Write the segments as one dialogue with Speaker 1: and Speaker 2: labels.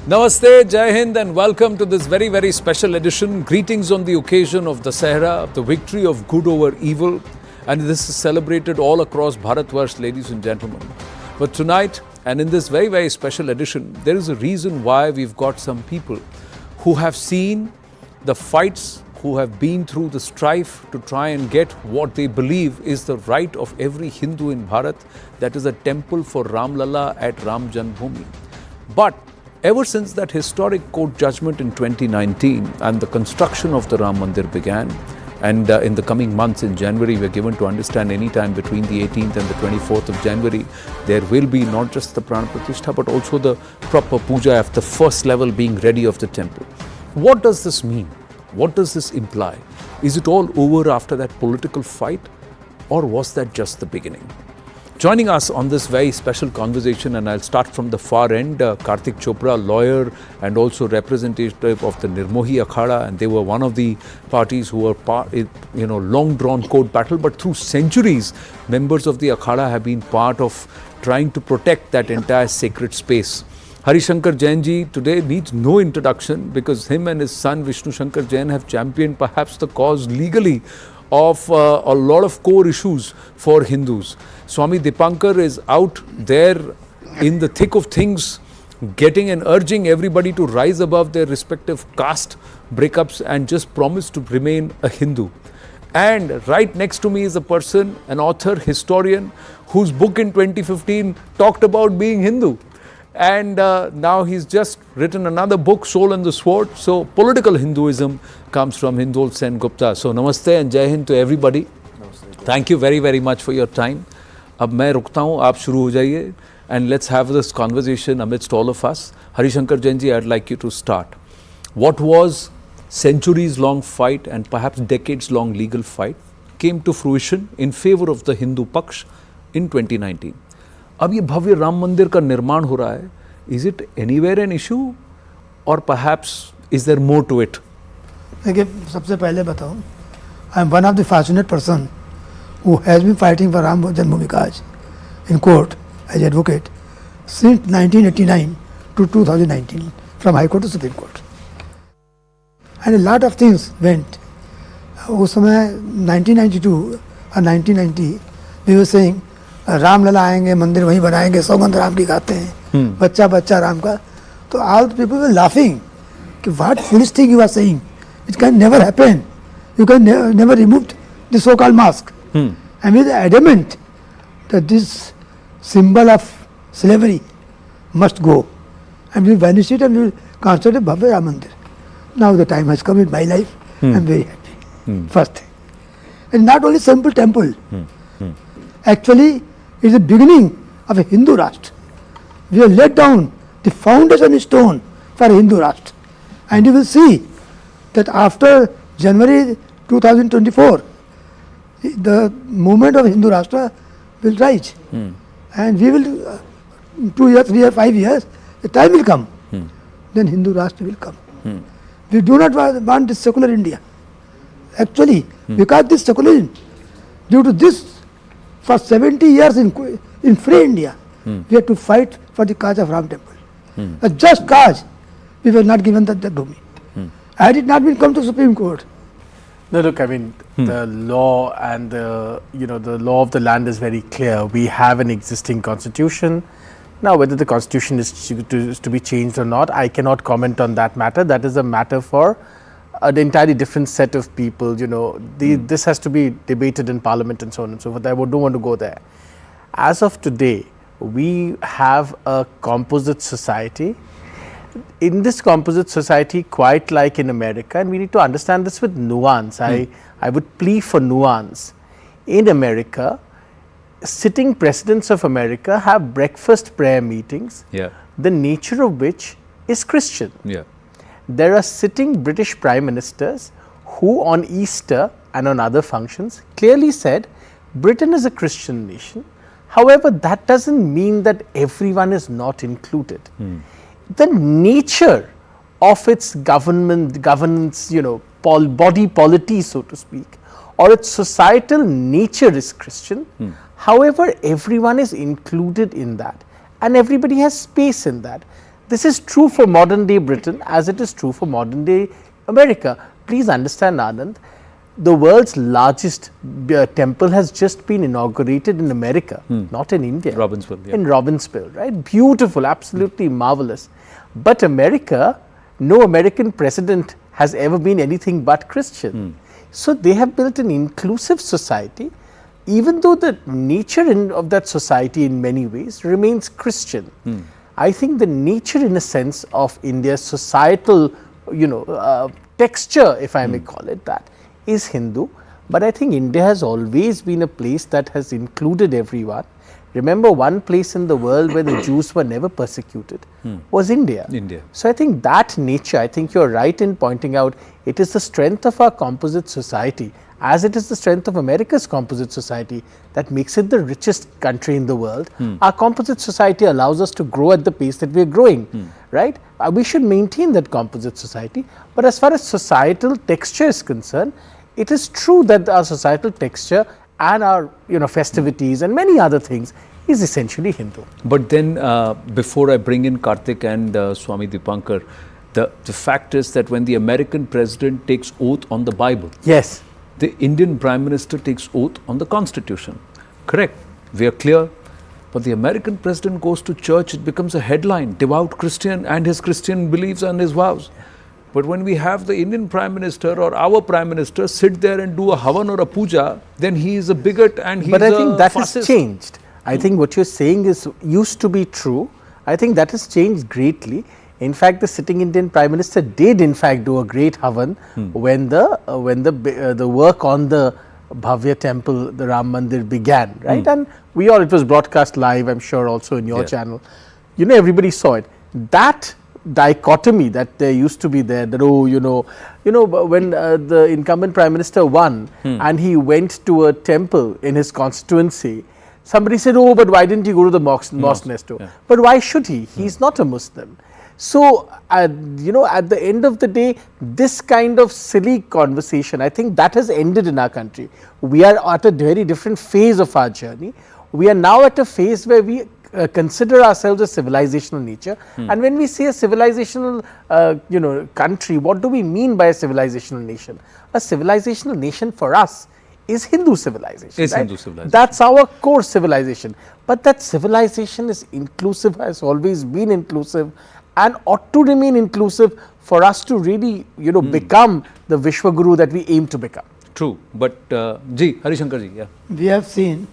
Speaker 1: Namaste, Jai Hind, and welcome to this very special edition. Greetings on the occasion of Dussehra, the victory of good over evil. And this is celebrated all across Bharatvarsh, ladies and gentlemen. But tonight, and in this very special edition, there is a reason why we've got some people who have seen the fights, who have been through the strife to try and get what they believe is the right of every Hindu in Bharat, that is a temple for Ram Lalla at Ram Janmabhoomi. But ever since that historic court judgment in 2019 and the construction of the Ram Mandir began, and in the coming months in January, we are given to understand any time between the 18th and the 24th of January, there will be not just the Prana Pratishtha, but also the proper puja of the first level being ready of the temple. What does this mean? What does this imply? Is it all over after that political fight, or was that just the beginning? Joining us on this very special conversation, and I'll start from the far end, Karthik Chopra, lawyer and also representative of the Nirmohi Akhada, and they were one of the parties who were long drawn court battle, but through centuries, members of the Akhada have been part of trying to protect that entire sacred space. Shankar Jain ji today needs no introduction because him and his son Vishnu Shankar Jain have championed perhaps the cause legally of a lot of core issues for Hindus. Swami Dipankar is out there in the thick of things, getting and urging everybody to rise above their respective caste breakups and just promise to remain a Hindu. And right next to me is a person, an author, historian, whose book in 2015 talked about being Hindu. And now he's just written another book, Soul and the Sword. So political Hinduism comes from Hindol Sen Gupta. So namaste and Jai Hind to everybody. Thank you very much for your time. अब मैं रुकता हूँ, आप शुरू हो जाइए, and let's have this conversation amidst all of us. Shankar Jain ji, I'd like you to start. What was centuries long fight and perhaps decades long legal fight came to fruition in favor of the Hindu Paksh in 2019. अब ये भव्य राम मंदिर का निर्माण हो रहा है. Is it anywhere an issue or perhaps is there more to it?
Speaker 2: देखिए, सबसे पहले बताऊं, I am one of the fortunate person who has been fighting for Ram Janmabhoomi cause in court as advocate since 1989 to 2019, from High Court to Supreme Court. And a lot of things went. उस समय 1992 और 1990 we were saying Ram Lalla आएंगे, मंदिर वहीं बनाएंगे, सौगंध राम की गाते हैं, बच्चा बच्चा राम का. तो all the people were laughing कि what foolish thing you are saying, it can never happen, you can never remove the so-called mask. And we were adamant that this symbol of slavery must go, and we banish it and we will construct a Bhavya Ram Mandir. Now the time has come in my life, I'm very happy. First thing. And not only simple temple, actually it is the beginning of a Hindu Rashtra. We have laid down the foundation stone for a Hindu Rashtra. And you will see that after January 2024, the movement of Hindu Rashtra will rise. And we will, 2 years, 3 years, 5 years, the time will come. Then Hindu Rashtra will come. We do not want this secular India. Actually, because this secularism, due to this, for 70 years in free India, we had to fight for the cause of Ram temple. A just cause, we were not given that Bhumi. Had it not been come to Supreme Court.
Speaker 3: No, look, I mean, the law and the law of the land is very clear. We have an existing constitution. Now, whether the constitution is to be changed or not, I cannot comment on that matter. That is a matter for an entirely different set of people. This has to be debated in Parliament and so on and so forth. I don't want to go there. As of today, we have a composite society. In this composite society, quite like in America, and we need to understand this with nuance. I would plea for nuance. In America, sitting presidents of America have breakfast prayer meetings, the nature of which is Christian. There are sitting British prime ministers who on Easter and on other functions clearly said Britain is a Christian nation. However, that doesn't mean that everyone is not included. The nature of its governance, body polity, so to speak, or its societal nature is Christian. However, everyone is included in that and everybody has space in that. This is true for modern day Britain as it is true for modern day America. Please understand, Anand, the world's largest temple has just been inaugurated in America, not in India.
Speaker 1: Robbinsville, yeah.
Speaker 3: In Robbinsville, right? Beautiful, absolutely marvelous. But America, no American president has ever been anything but Christian. So they have built an inclusive society, even though the nature of that society in many ways remains Christian. I think the nature, in a sense, of India's societal, texture, if I may call it that, is Hindu. But I think India has always been a place that has included everyone. Remember, one place in the world where the Jews were never persecuted was India. So I think that nature, I think you're right in pointing out, it is the strength of our composite society, as it is the strength of America's composite society, that makes it the richest country in the world. Our composite society allows us to grow at the pace that we're growing, right? We should maintain that composite society. But as far as societal texture is concerned, it is true that our societal texture and our festivities and many other things is essentially Hindu.
Speaker 1: But then before I bring in Karthik and Swami Dipankar, the fact is that when the American president takes oath on the Bible,
Speaker 3: yes,
Speaker 1: the Indian Prime Minister takes oath on the Constitution. Correct. We are clear. But the American president goes to church, it becomes a headline, devout Christian and his Christian beliefs and his vows. But when we have the Indian Prime Minister or our Prime Minister sit there and do a havan or a puja, then he is a bigot and he is a
Speaker 3: But I think that
Speaker 1: fascist.
Speaker 3: has changed. I think what you're saying is used to be true. I think that has changed greatly. In fact, the sitting Indian Prime Minister did in fact do a great havan when the work on the Bhavya temple, the Ram Mandir began, right? And it was broadcast live, I'm sure also in your channel. Everybody saw it. That dichotomy that there used to be there, that when the incumbent Prime Minister won and he went to a temple in his constituency, somebody said, oh, but why didn't he go to the mosque next door? But why should he? He's not a Muslim. So, at the end of the day, this kind of silly conversation, I think that has ended in our country. We are at a very different phase of our journey. We are now at a phase where we consider ourselves a civilizational nature. And when we say a civilizational, country, what do we mean by a civilizational nation? A civilizational nation for us is Hindu civilization.
Speaker 1: Hindu civilization.
Speaker 3: That's our core civilization. But that civilization is inclusive, has always been inclusive, and ought to remain inclusive for us to really, become the Vishwaguru that we aim to become.
Speaker 1: True. But, Hari Shankar ji, yeah.
Speaker 2: We have seen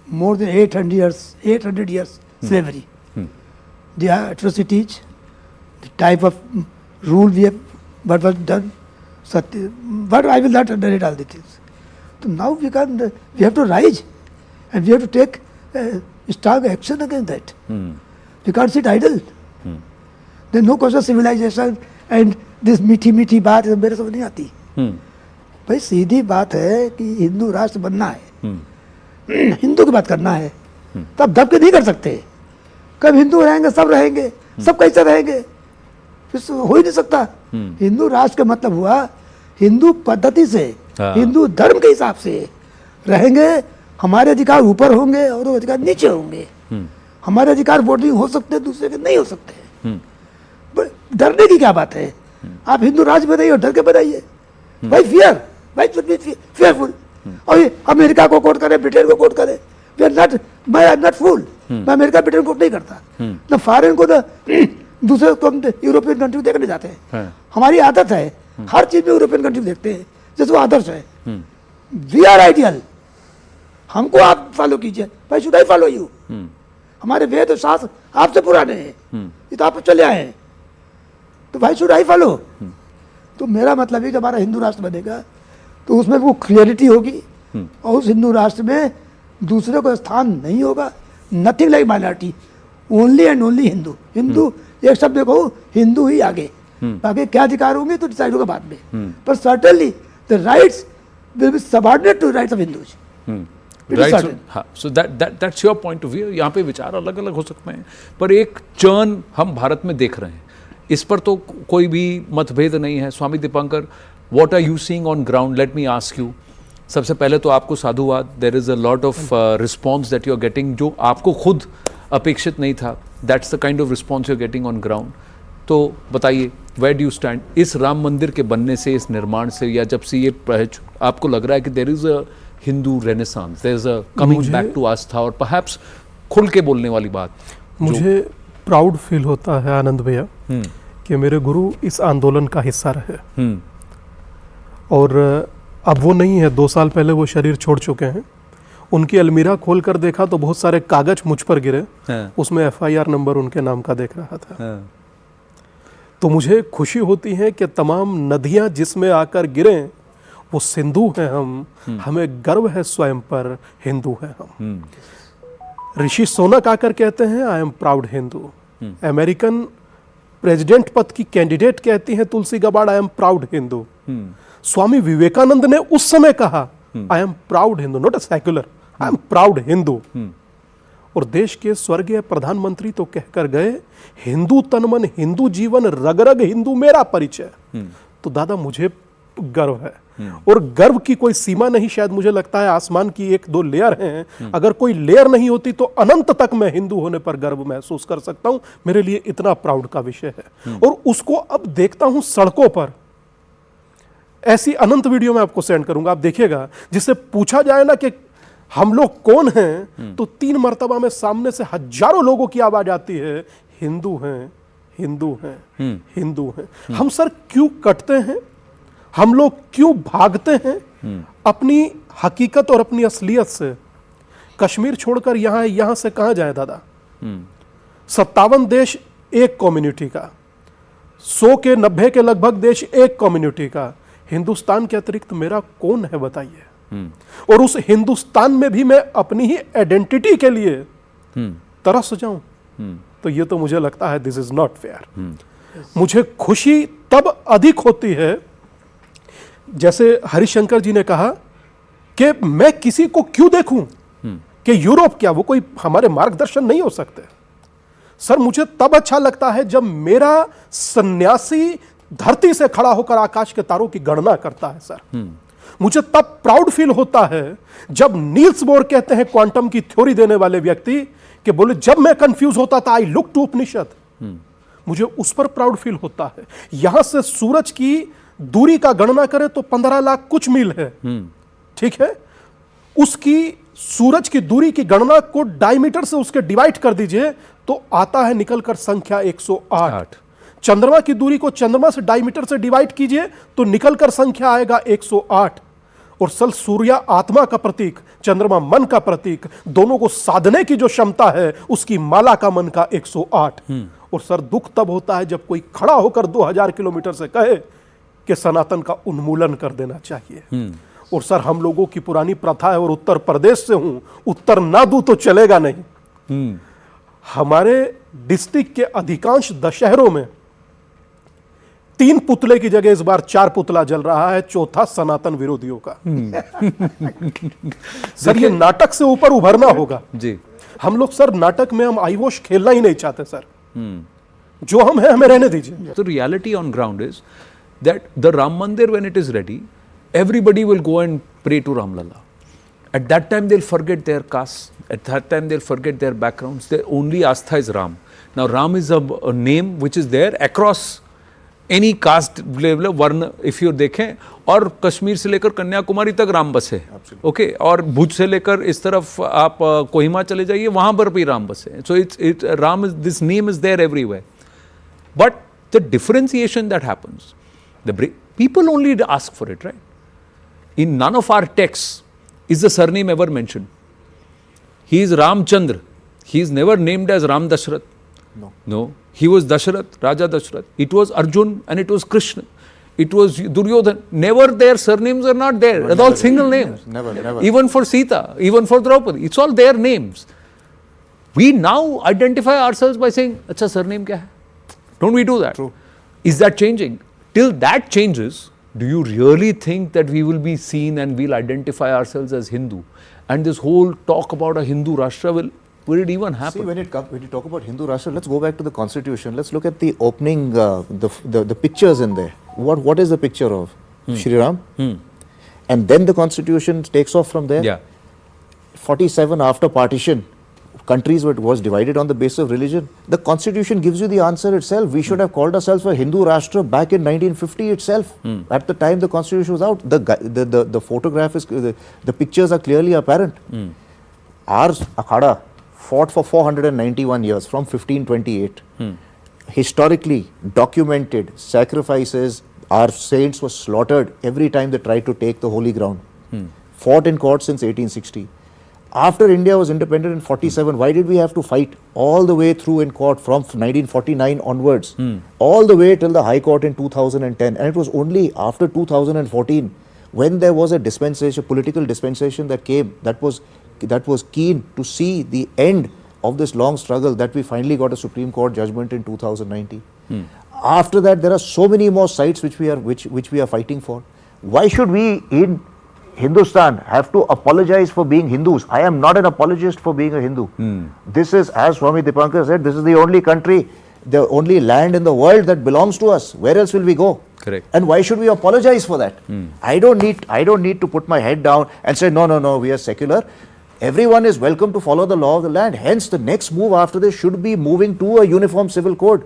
Speaker 2: more than 800 years slavery. The atrocities, the type of rule we have, what was done, but I will not underrate all the things. So now we have to rise and we have to take strong action against that. We can't sit idle. There's no question of civilization and this मीठी बात मेरे समझ नहीं आती. भाई सीधी बात है कि हिंदू राष्ट्र बनना है, हिंदू की बात करना है, तब दब के नहीं कर सकते. कब हिंदू रहेंगे सब रहेंगे, सब कैसे रहेंगे, फिर हो ही नहीं सकता. हिंदू राष्ट्र का मतलब हुआ हिंदू पद्धति से, हिंदू धर्म के हिसाब से रहेंगे. हमारे अधिकार ऊपर होंगे और वो अधिकार नीचे होंगे. हमारे अधिकार वोटिंग हो सकते हैं, दूसरे के नहीं हो सकते. डरने की क्या बात है? आप हिंदू राज बनाइए और डर के बनाइए. भाई fearful. और अमेरिका को कोट करें, ब्रिटेन को कोट करें. वी आर नॉट फूल. मैं अमेरिका ब्रिटेन कोट नहीं करता. ना फॉरेन को दूसरे को हम यूरोपियन कंट्री देखने जाते हैं. हमारी आदत है हर चीज में यूरोपियन कंट्री देखते हैं जैसे वो आदर्श है. We are ideal. हमको आप फॉलो कीजिए. भाई शुड आई फॉलो यू? हमारे वेद और शास्त्र आपसे पुराने हैं, ये तो आप चले आए हैं, तो भाई शुड आई फॉलो? तो मेरा मतलब है कि हमारा हिंदू राष्ट्र बनेगा तो उसमें वो क्लियरिटी होगी और उस हिंदू राष्ट्र में दूसरे को स्थान नहीं होगा. Nothing like minority, only and only Hindu. Hindu एक शब्द में कहूँ, हिंदू ही आगे, बाकी क्या अधिकार होंगे तो डिसाइड होगा बाद में. पर certainly the rights will be subordinate to rights of Hindus.
Speaker 1: Right. So that's your point of view. यहाँ पे विचार अलग अलग हो सकते हैं, पर एक चर्न हम भारत में देख रहे हैं. इस पर तो कोई भी मतभेद नहीं है. स्वामी Dipankar, what are you seeing on ground? Let me ask you. सबसे पहले तो आपको साधुवाद. There is a lot of response that you are getting जो आपको खुद अपेक्षित नहीं था. That's the kind of response you are getting on ground. तो बताइए, वेयर डू यू स्टैंड इस राम मंदिर के बनने से, इस निर्माण से, या जब से ये आपको लग रहा है कि there is a Hindu renaissance, there is a coming back to आस्था, और परहैप्स खुल के बोलने वाली बात?
Speaker 4: मुझे प्राउड फील होता है आनंद भैया कि मेरे गुरु इस आंदोलन का हिस्सा रहे. और अब वो नहीं है, 2 साल पहले वो शरीर छोड़ चुके हैं. उनकी अलमीरा खोल कर देखा तो बहुत सारे कागज मुझ पर गिरे. उसमें FIR नंबर उनके नाम का देख रहा था. तो मुझे खुशी होती है कि तमाम नदियां जिसमें आकर गिरे वो सिंधु हैं हम. हमें गर्व है स्वयं पर, हिंदू हैं हम. ऋषि सोनक आकर कहते हैं I am proud Hindu. American president पद की कैंडिडेट कहती हैं तुलसी गबाड़ I am proud Hindu. Swami Vivekananda ने उस समय कहा I am proud Hindu, not a secular, I am proud Hindu. और देश के स्वर्गीय प्रधानमंत्री तो कहकर गए हिंदू तन मन, हिंदू जीवन, रग रग हिंदू मेरा परिचय. तो दादा मुझे गर्व है. और गर्व की कोई सीमा नहीं. शायद मुझे लगता है आसमान की 1-2 लेयर हैं, अगर कोई लेयर नहीं होती तो अनंत तक मैं हिंदू होने पर गर्व महसूस कर सकता हूं. मेरे लिए इतना प्राउड का विषय है. और उसको अब देखता हूं सड़कों पर. ऐसी अनंत वीडियो मैं आपको सेंड करूंगा, आप देखिएगा, जिससे पूछा जाए ना कि हम लोग कौन हैं, तो 3 मर्तबा में सामने से हजारों लोगों की आवाज आती है हिंदू हैं, हिंदू हैं, हिंदू हैं. हम सर क्यों कटते हैं? हम लोग क्यों भागते हैं अपनी हकीकत और अपनी असलियत से? कश्मीर छोड़कर यहां से कहां जाए दादा? 57 देश एक कम्युनिटी का, 100 के 90 के लगभग देश एक कम्युनिटी का. हिंदुस्तान के अतिरिक्त मेरा कौन है बताइए? और उस हिंदुस्तान में भी मैं अपनी ही आइडेंटिटी के लिए तरस जाऊं, तो ये तो मुझे लगता है दिस इज नॉट फेयर. मुझे खुशी तब अधिक होती है, जैसे हरिशंकर जी ने कहा कि मैं किसी को क्यों देखूं कि यूरोप क्या, वो कोई हमारे मार्गदर्शन नहीं हो सकते. सर मुझे तब अच्छा लगता है जब मेरा सन्यासी धरती से खड़ा होकर आकाश के तारों की गणना करता है. सर मुझे तब प्राउड फील होता है जब नील्स बोर कहते हैं, क्वांटम की थ्योरी देने वाले व्यक्ति, कि बोले जब मैं कंफ्यूज होता था आई लुक टू उपनिषद. मुझे उस पर प्राउड फील होता है. यहां से सूरज की दूरी का गणना करें तो 15 लाख कुछ मील है. ठीक है, उसकी सूरज की दूरी की गणना को डायमीटर से उसके डिवाइड कर दीजिए तो आता है निकलकर संख्या 108. चंद्रमा की दूरी को चंद्रमा से डायमीटर से डिवाइड कीजिए तो निकलकर संख्या आएगा 108. और सल सूर्य आत्मा का प्रतीक, चंद्रमा मन का प्रतीक, दोनों को साधने की जो क्षमता है उसकी माला का मन का 108. और सर दुख तब होता है जब कोई खड़ा होकर 2000 किलोमीटर से कहे कि सनातन का उन्मूलन कर देना चाहिए. और सर हम लोगों की पुरानी प्रथा है, और उत्तर प्रदेश से हूं, उत्तर ना दूं तो चलेगा नहीं. हमारे डिस्ट्रिक्ट के अधिकांश दशहरों में 3 पुतले की जगह इस बार 4 पुतला जल रहा है, चौथा सनातन विरोधियों का. सर ये नाटक से ऊपर उभरना होगा जी. हम लोग सर नाटक में हम आईवोश खेलना ही नहीं चाहते सर. जो हम हैं हमें रहने दीजिए.
Speaker 1: तो reality on ground is that the Ram Mandir, when it is ready, everybody will go and pray to Ram Lalla. At that time they'll forget their caste, at that time they'll forget their backgrounds. Their only astha is Ram. Now Ram is a name which is there across any caste level, varna. If you देखें, और कश्मीर से लेकर कन्याकुमारी तक राम बस है. Okay, और भुज से लेकर इस तरफ आप कोहिमा चले जाइए, वहां पर भी राम बस है. So it's Ram is, this name is there everywhere. But the differentiation that happens, people only ask for it, right? In none of our texts is the surname ever mentioned. He is Ramchandra. He is never named as Ram Dashrath. No. He was Dashrath, Raja Dashrath. It was Arjun and it was Krishna. It was Duryodhan. Never their surnames are not there. It's all single names. Never. Even for Sita, even for Draupadi, it's all their names. We now identify ourselves by saying, "Acha, surname kya hai?" Don't we do that?
Speaker 5: True.
Speaker 1: Is that changing? Till that changes, do you really think that we will be seen and we'll identify ourselves as Hindu? And this whole talk about a Hindu Rashtra, will it even happen?
Speaker 5: See, when you talk about Hindu Rashtra, let's go back to the constitution. Let's look at the opening, the pictures in there. What is the picture of? Shri Ram? And then the constitution takes off from there.
Speaker 1: Yeah.
Speaker 5: 47 after partition. countries was divided on the basis of religion? The constitution gives you the answer itself. We should have called ourselves a Hindu Rashtra back in 1950 itself. At the time the constitution was out, the photograph is, the pictures are clearly apparent. Our Akhada fought for 491 years from 1528. Historically documented sacrifices. Our saints were slaughtered every time they tried to take the holy ground. Fought in court since 1860. After India was independent in 47, why did we have to fight all the way through in court from 1949 onwards, all the way till the High Court in 2010? And it was only after 2014 when there was a dispensation, political dispensation that came, that was keen to see the end of this long struggle, that we finally got a Supreme Court judgment in 2019. After that, there are so many more sites which we are fighting for. Why should we in Hindustan have to apologize for being Hindus? I am not an apologist for being a Hindu. This is, as Swami Dipankar said, this is the only country, the only land in the world that belongs to us. Where else will we go?
Speaker 1: Correct.
Speaker 5: And why should we apologize for that? I don't need to put my head down and say, no, we are secular. Everyone is welcome to follow the law of the land. Hence, the next move after this should be moving to a uniform civil code.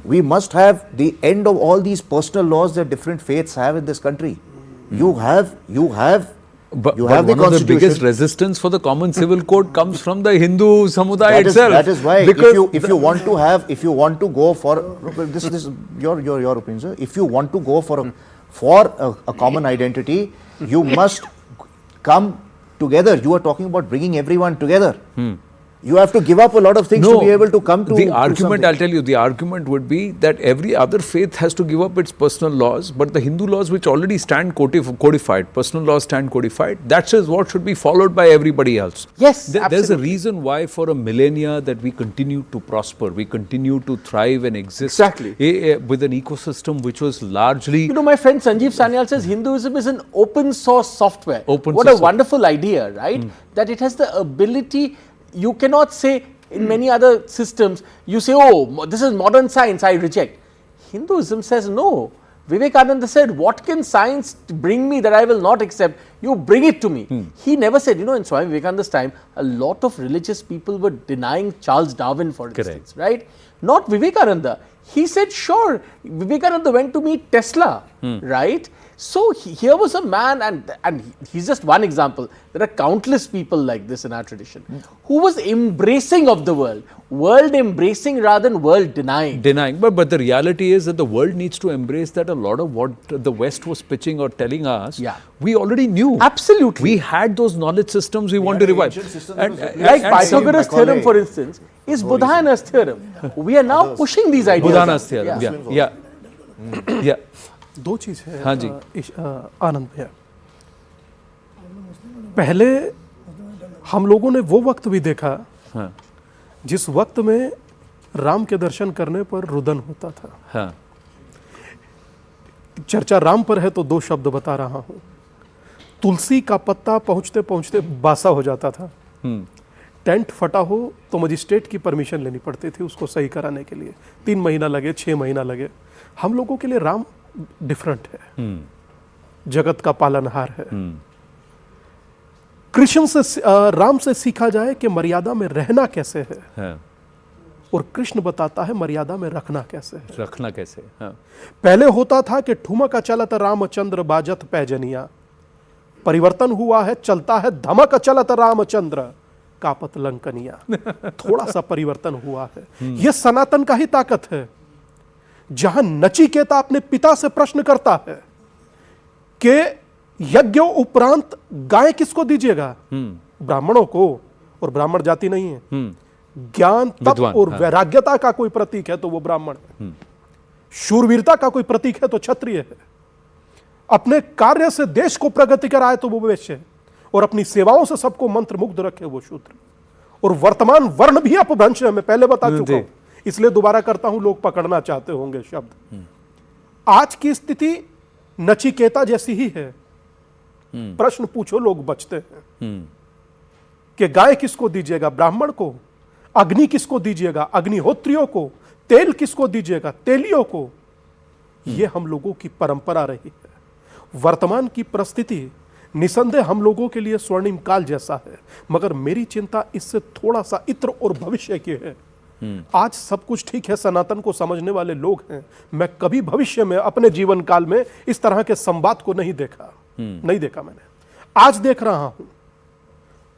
Speaker 5: We must have the end of all these personal laws that different faiths have in this country. You have
Speaker 1: But
Speaker 5: the
Speaker 1: one of the biggest
Speaker 5: constitution.
Speaker 1: Resistance for the common civil code comes from the Hindu samudaya itself.
Speaker 5: That is why,
Speaker 1: Because
Speaker 5: if you want to go for this is your opinion, sir. If you want to go for a common identity, you must come together. You are talking about bringing everyone together. You have to give up a lot of things to be able to come to
Speaker 1: the argument.
Speaker 5: something.
Speaker 1: I'll tell you, the argument would be that every other faith has to give up its personal laws, but the Hindu laws, which already stand codified, personal laws stand codified, that is what should be followed by everybody else.
Speaker 3: Yes,
Speaker 1: There's a
Speaker 3: absolutely.
Speaker 1: reason why for a millennia that we continue to prosper, we continue to thrive and exist.
Speaker 3: Exactly.
Speaker 1: With an ecosystem which was largely
Speaker 3: You know, my friend Sanjeev Sanyal says Hinduism is an open source software.
Speaker 1: Open
Speaker 3: What
Speaker 1: source
Speaker 3: a wonderful idea, right? That it has the ability. You cannot say in many other systems, you say, oh, this is modern science, I reject. Hinduism says no. Vivekananda said, what can science bring me that I will not accept? You bring it to me. He never said, in Swami Vivekananda's time, a lot of religious people were denying Charles Darwin, for instance, right? Not Vivekananda. He said, sure, Vivekananda went to meet Tesla, right? So here was a man, and he's just one example. There are countless people like this in our tradition who was embracing of the world embracing rather than world denying.
Speaker 1: But the reality is that the world needs to embrace that a lot of what the West was pitching or telling us, we already knew.
Speaker 3: Absolutely.
Speaker 1: We had those knowledge systems we want to revive.
Speaker 3: Like Pythagoras' theorem, for instance, is Buddhana's theorem. We are now pushing these ideas.
Speaker 1: Buddhana's theorem, yeah.
Speaker 4: दो चीज है
Speaker 1: हाँ जी।
Speaker 4: आनंद भैया, पहले हम लोगों ने वो वक्त भी देखा जिस वक्त में राम के दर्शन करने पर रुदन होता था। चर्चा राम पर है तो दो शब्द बता रहा हूं। तुलसी का पत्ता पहुंचते पहुंचते बासा हो जाता था। टेंट फटा हो तो मजिस्ट्रेट की परमिशन लेनी पड़ती थी उसको सही कराने के लिए। 3 महीना लगे, 6 महीना लगे। हम लोगों के लिए राम डिफरेंट है, जगत का पालनहार है। कृष्ण से राम से सीखा जाए कि मर्यादा में रहना कैसे है, और कृष्ण बताता है मर्यादा में रखना कैसे है। पहले होता था कि ठुमक चलत रामचंद्र बाजत पैजनिया, परिवर्तन हुआ है, चलता है धमक चलत रामचंद्र कापत लंकनिया। थोड़ा सा परिवर्तन हुआ है। यह सनातन का ही ताकत है। जहां नचिकेता अपने पिता से प्रश्न करता है कि यज्ञ उपरांत गाय किसको दीजिएगा, ब्राह्मणों को, और ब्राह्मण जाति नहीं है, ज्ञान तप और वैराग्यता का कोई प्रतीक है तो वो ब्राह्मण है, शूरवीरता का कोई प्रतीक है तो क्षत्रिय है, अपने कार्य से देश को प्रगति कराए तो वो वैश्य है, और अपनी सेवाओं से सबको मंत्र मुग्ध रखे वो शूद्र। और वर्तमान वर्ण भी अपभ्रंश है, मैं पहले बता चुका हूं, इसलिए दोबारा करता हूं, लोग पकड़ना चाहते होंगे शब्द। आज की स्थिति नचिकेता जैसी ही है। प्रश्न पूछो लोग बचते हैं कि गाय किसको दीजिएगा, ब्राह्मण को, अग्नि किसको दीजिएगा, अग्निहोत्रियों को, तेल किसको दीजिएगा, तेलियों को। यह हम लोगों की परंपरा रही है। वर्तमान की परिस्थिति निसंदेह हम लोगों के लिए स्वर्णिम काल जैसा है, मगर मेरी चिंता इससे थोड़ा सा इत्र और भविष्य की है। आज सब कुछ ठीक है, सनातन को समझने वाले लोग हैं। मैं कभी भविष्य में अपने जीवन काल में इस तरह के संवाद को नहीं देखा, नहीं देखा मैंने। आज देख रहा हूं।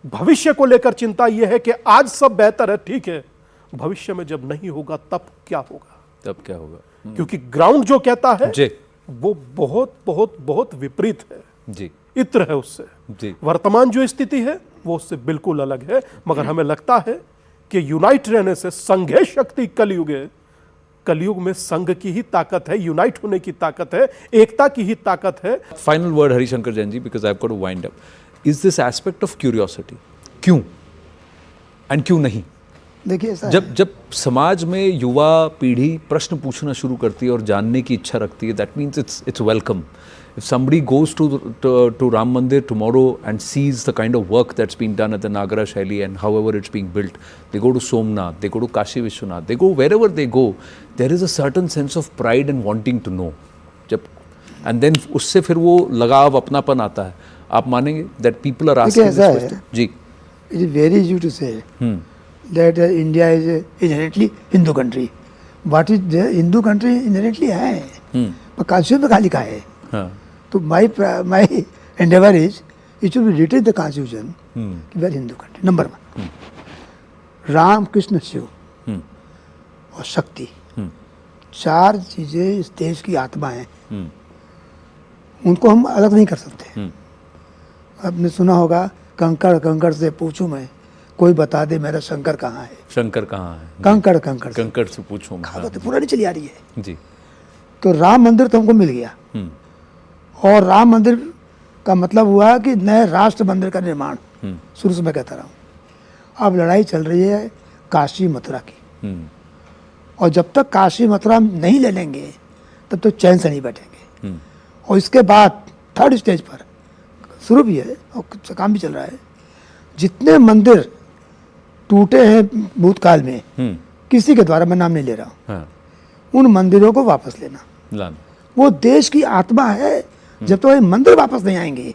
Speaker 4: भविष्य को लेकर चिंता यह है कि आज सब बेहतर है, ठीक है, भविष्य में जब नहीं होगा तब क्या होगा?
Speaker 1: तब क्या होगा?
Speaker 4: क्योंकि ग्राउंड जो कहता है
Speaker 1: जी,
Speaker 4: वो बहुत बहुत बहुत विपरीत है,
Speaker 1: जी,
Speaker 4: इत्र है उससे।
Speaker 1: जी।
Speaker 4: वर्तमान जो स्थिति है वो उससे बिल्कुल अलग है, मगर हमें लगता है कि यूनाइट रहने से संघे शक्ति कलयुग है। कलयुग में संघ की ही ताकत है, यूनाइट होने की ताकत है, एकता की ही ताकत है।
Speaker 1: Final word Harishankar Jain ji, because I have got to wind up. Is this aspect of curiosity? क्यों एंड क्यों नहीं?
Speaker 2: देखिए ऐसा
Speaker 1: जब जब समाज में युवा पीढ़ी प्रश्न पूछना शुरू करती है और जानने की इच्छा रखती है, that means it's welcome. If somebody goes to Ram Mandir tomorrow and sees the kind of work that's being done at the Nagara Shaili and however it's being built, they go to Somnath, they go to Kashi Vishwanath, they go wherever they go, there is a certain sense of pride and wanting to know. जब and then उससे फिर वो लगाव अपनापन आता है. आप मानेंगे that people are asking this question? Ji.
Speaker 2: It is very easy to say that India is inherently Hindu country. What is the Hindu country inherently है, पर constitution में खाली कहा है.
Speaker 1: हाँ.
Speaker 2: तो my endeavor is it should be written in the constitution कि we are Hindu country. Number one, Ram Krishna Shiv और शक्ति, चार चीजें इस देश की आत्मा हैं. उनको हम अलग नहीं कर सकते. आपने सुना होगा, कंकड़ कंकड़ से पूछूं मैं, कोई बता दे मेरा शंकर कहाँ है.
Speaker 1: शंकर कहाँ है?
Speaker 2: कंकड़ कंकड़
Speaker 1: कंकड़ से पूछूं.
Speaker 2: कहावत पुरानी चली आ रही है.
Speaker 1: जी.
Speaker 2: तो राम मंदिर तो हमको मिल गया, और राम मंदिर का मतलब हुआ कि नए राष्ट्र मंदिर का निर्माण. शुरू से मैं कहता रहा हूँ. अब लड़ाई चल रही है काशी मथुरा की, और जब तक काशी मथुरा नहीं ले लेंगे तब तक चैन से नहीं बैठेंगे. और इसके बाद थर्ड स्टेज पर शुरू भी है और काम भी चल रहा है. जितने मंदिर टूटे हैं भूतकाल में, किसी के द्वारा, मैं नाम नहीं ले रहा हूँ,
Speaker 1: हाँ.
Speaker 2: उन मंदिरों को वापस लेना.
Speaker 1: लाना.
Speaker 2: वो देश की आत्मा है. जब तक ये मंदिर वापस नहीं आएंगे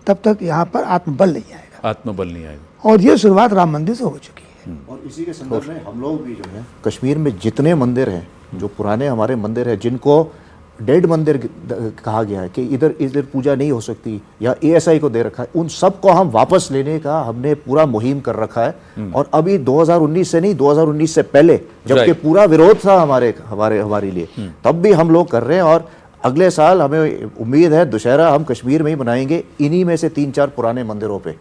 Speaker 2: तब तक यहाँ पर आत्मबल नहीं आएगा.
Speaker 1: आत्मबल नहीं आएगा.
Speaker 2: और ये शुरुआत राम मंदिर से हो चुकी है.
Speaker 5: और इसी के संदर्भ में हम लोग भी जो है, कश्मीर में जितने मंदिर हैं, जो पुराने हमारे मंदिर हैं, जिनको डेड मंदिर कहा गया है कि इधर इधर पूजा नहीं हो सकती या ASI को दे रखा है, उन सब को हम वापस लेने का हमने पूरा मुहिम कर रखा है. और अभी 2019 से नहीं, 2019 से पहले, जबकि पूरा विरोध था हमारे लिए, तब भी हम लोग कर रहे हैं. और अगले साल हमें उम्मीद है दुशहरा हम कश्मीर में ही मनाएंगे, इन्हीं में से 3-4 पुराने मंदिरों पे,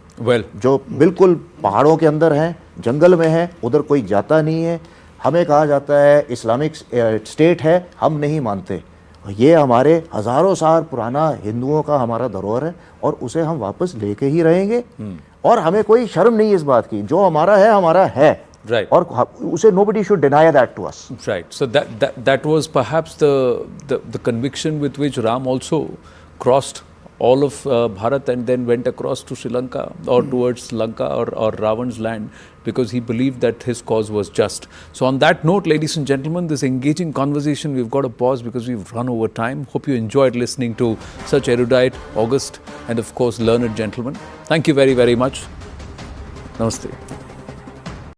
Speaker 5: जो बिल्कुल पहाड़ों के अंदर हैं, जंगल में है, उधर कोई जाता नहीं है. हमें कहा जाता है इस्लामिक स्टेट है, हम नहीं मानते. ये हमारे हजारों साल पुराना हिंदुओं का हमारा धरोहर है, और उसे हम वापस लेके ही रहेंगे. और हमें कोई शर्म नहीं है इस बात की, जो हमारा है हमारा है.
Speaker 1: Right.
Speaker 5: और उसे nobody should deny that to us.
Speaker 1: Right. So that was perhaps the conviction with which Ram also crossed all of Bharat and then went across to Sri Lanka or towards Lanka or Ravan's land, because he believed that his cause was just. So on that note, ladies and gentlemen, this engaging conversation, we've got to pause because we've run over time. Hope you enjoyed listening to such erudite, august and of course learned gentlemen. Thank you very, very much. Namaste.